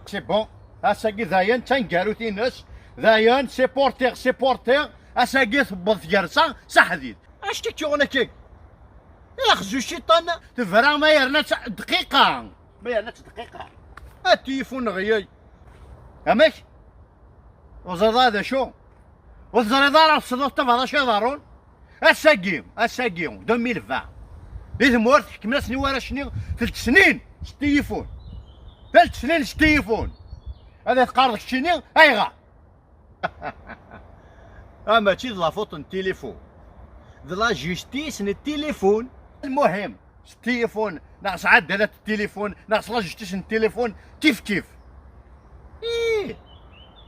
سي بون. اساكي داين تنكارو تينس داين سيبورتيغ اساكي ثبض جرسا سحديد اش تكيونا كيك ياخذ الشيطان تفرا ما يرناش دقيقة ما يرناش دقيقة التليفون غياي اماك وزاد هذا شو وزاد راه صدفت هذا شي ضرون اساكيم 2020 إذا مورت حكمنا سنين ورا شنو 3 سنين التليفون 3 سنين التليفون هذا تقارضك شنو ايغا ماشي لا فوت التليفون لا جوستيس التليفون المهم التليفون ناقص عدلات التليفون ناقص لا جوستيس التليفون كيف ايه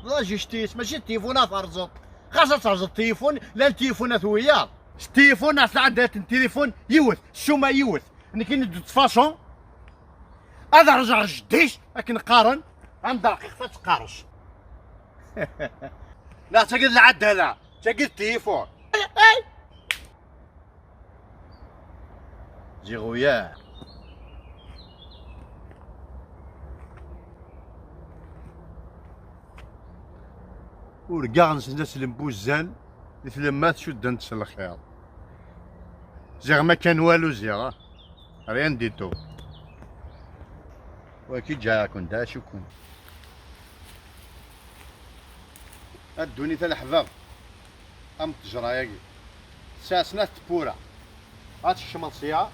لا جوستيس ماشي التليفونات ارزط خاصة ترزط التليفون لا التليفونات وياه التليفون ناقص عدلات التليفون يوث الشومة يوث كي ندو فاصون هذا رجع جديش لكن قارن عند دقيقة تقارش لا تقد العدلة تقد التليفون جي غوياه ورقاع نسناس المبوزان لما شد انت الخير زيغ ما كان والو زيغ ريان ديتو واكيد جاكم دا شكون الدوني تاع الحباب ام تجرايا ساسنا تبورا هات الشمالسيه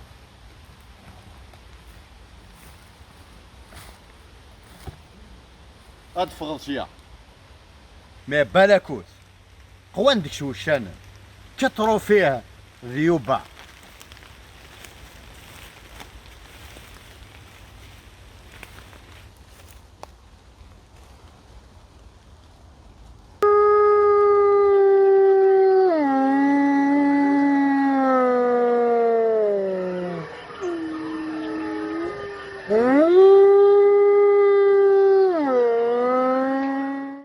هاد فغلسيه ما بالكوت قوان ديك شوشان كترو فيها ذيوبا Mm-hmm.